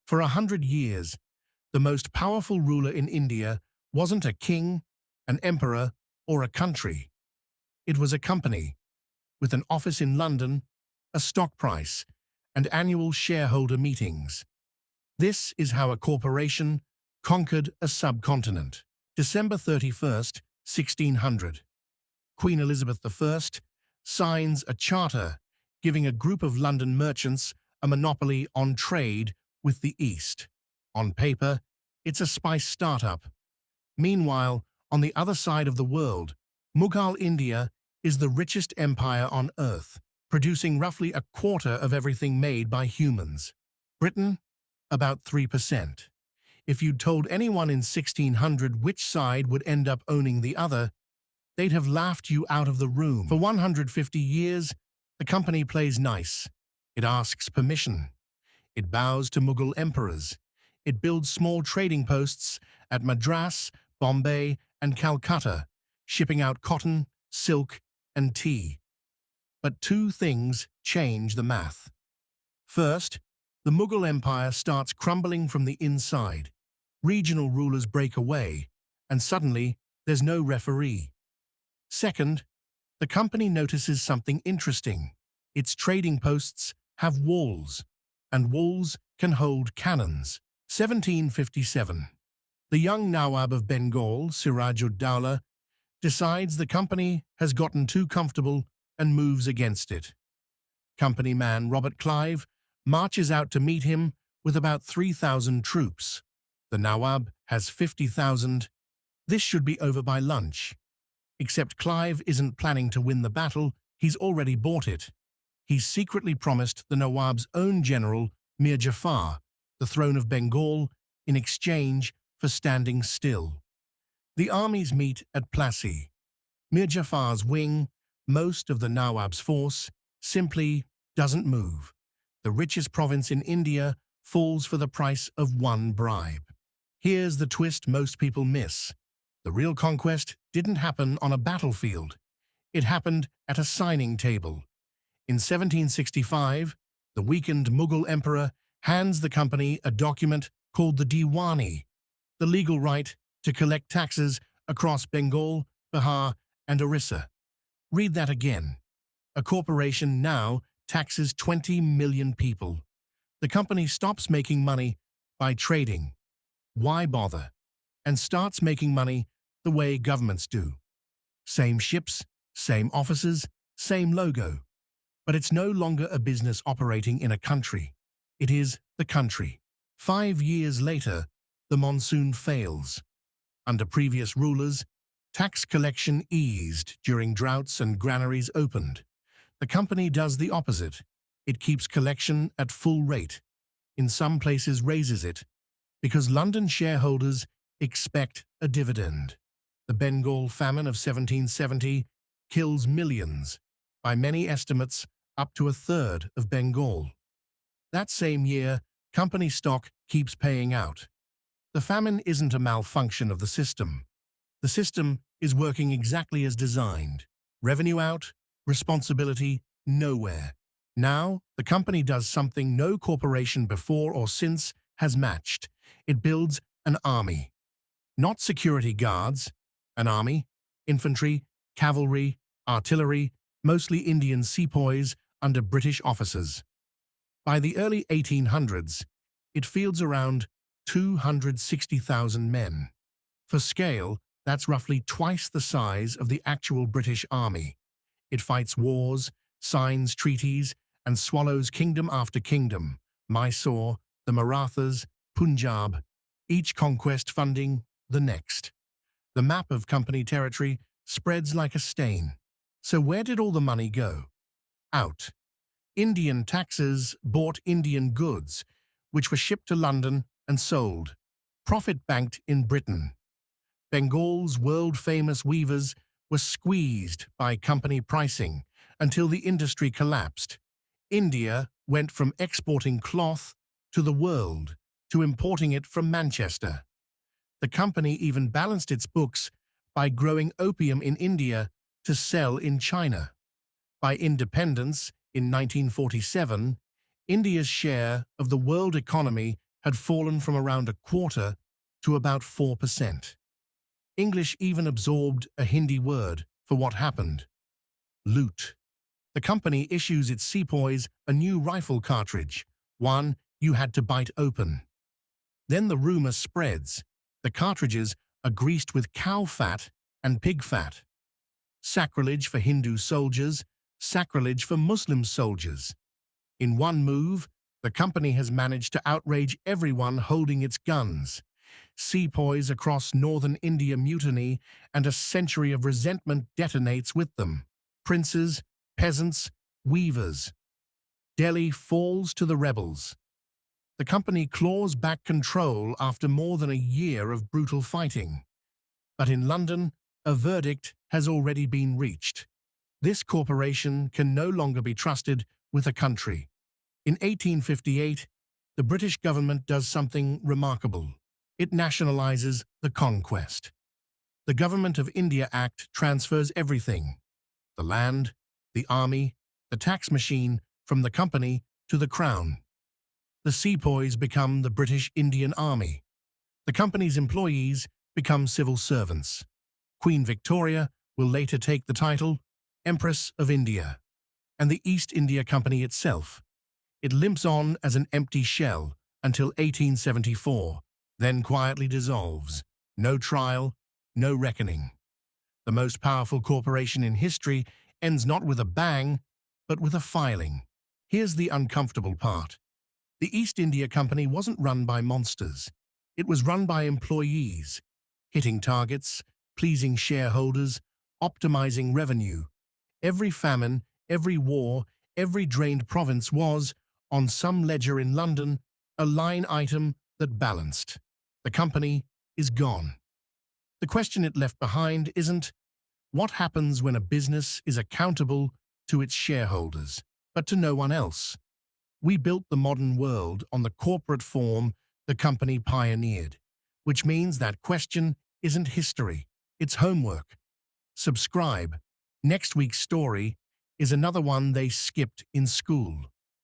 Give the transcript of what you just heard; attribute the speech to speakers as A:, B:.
A: For 100 years, the most powerful ruler in India wasn't a king, an emperor, or a country. It was a company, with an office in London, a stock price, and annual shareholder meetings. This is how a corporation conquered a subcontinent. December 31st, 1600. Queen Elizabeth I signs a charter giving a group of London merchants a monopoly on trade with the East. On paper, it's a spice startup. Meanwhile, on the other side of the world, Mughal India is the richest empire on earth, producing roughly a quarter of everything made by humans. Britain, about 3%. If you'd told anyone in 1600 which side would end up owning the other, they'd have laughed you out of the room. For 150 years, the company plays nice. It asks permission. It bows to Mughal emperors. It builds small trading posts at Madras, Bombay, and Calcutta, shipping out cotton, silk, and tea. But two things change the math. First, the Mughal Empire starts crumbling from the inside. Regional rulers break away, and suddenly there's no referee. Second, the company notices something interesting. Its trading posts have walls, and walls can hold cannons. 1757. The young Nawab of Bengal, Siraj-ud-Dowlah, decides the company has gotten too comfortable and moves against it. Company man Robert Clive marches out to meet him with about 3,000 troops. The Nawab has 50,000. This should be over by lunch. Except Clive isn't planning to win the battle, he's already bought it. He's secretly promised the Nawab's own general, Mir Jafar, the throne of Bengal, in exchange for standing still. The armies meet at Plassey. Mir Jafar's wing, most of the Nawab's force, simply doesn't move. The richest province in India falls for the price of one bribe. Here's the twist most people miss. The real conquest didn't happen on a battlefield. It happened at a signing table. In 1765, the weakened Mughal emperor hands the company a document called the Diwani, the legal right to collect taxes across Bengal, Bihar, and Orissa. Read that again. A corporation now taxes 20 million people. The company stops making money by trading. Why bother? And starts making money the way governments do. Same ships, same offices, same logo. But it's no longer a business operating in a country. It is the country. 5 years later, the monsoon fails. Under previous rulers, tax collection eased during droughts and granaries opened. The company does the opposite. It keeps collection at full rate. In some places raises it, because London shareholders expect a dividend. The Bengal famine of 1770 kills millions, by many estimates up to a third of Bengal. That same year, company stock keeps paying out. The famine isn't a malfunction of the system. The system is working exactly as designed. Revenue out, responsibility nowhere. Now, the company does something no corporation before or since has matched. It builds an army. Not security guards, an army, infantry, cavalry, artillery, mostly Indian sepoys under British officers. By the early 1800s, it fields around 260,000 men. For scale, that's roughly twice the size of the actual British Army. It fights wars, signs treaties, and swallows kingdom after kingdom, Mysore, the Marathas, Punjab, each conquest funding the next. The map of company territory spreads like a stain. So where did all the money go? Out. Indian taxes bought Indian goods, which were shipped to London and sold. Profit banked in Britain. Bengal's world-famous weavers were squeezed by company pricing until the industry collapsed. India went from exporting cloth to the world to importing it from Manchester. The company even balanced its books by growing opium in India to sell in China. By independence, in 1947, India's share of the world economy had fallen from around a quarter to about 4%. English even absorbed a Hindi word for what happened: loot. The company issues its sepoys a new rifle cartridge, one you had to bite open. Then the rumor spreads. The cartridges are greased with cow fat and pig fat. Sacrilege for Hindu soldiers, sacrilege for Muslim soldiers. In one move, the company has managed to outrage everyone holding its guns. Sepoys across northern India mutiny, and a century of resentment detonates with them. Princes, peasants, weavers. Delhi falls to the rebels. The company claws back control after more than a year of brutal fighting. But in London, a verdict has already been reached. This corporation can no longer be trusted with a country. In 1858, the British government does something remarkable. It nationalizes the conquest. The Government of India Act transfers everything: the land, the army, the tax machine, from the company to the crown. The sepoys become the British Indian Army. The company's employees become civil servants. Queen Victoria will later take the title Empress of India. And the East India Company itself. It limps on as an empty shell until 1874, then quietly dissolves. No trial, no reckoning. The most powerful corporation in history ends not with a bang, but with a filing. Here's the uncomfortable part. The East India Company wasn't run by monsters. It was run by employees, hitting targets, pleasing shareholders, optimizing revenue. Every famine, every war, every drained province was, on some ledger in London, a line item that balanced. The company is gone. The question it left behind isn't what happens when a business is accountable to its shareholders, but to no one else. We built the modern world on the corporate form the company pioneered, which means that question isn't history, it's homework. Subscribe. Next week's story is another one they skipped in school.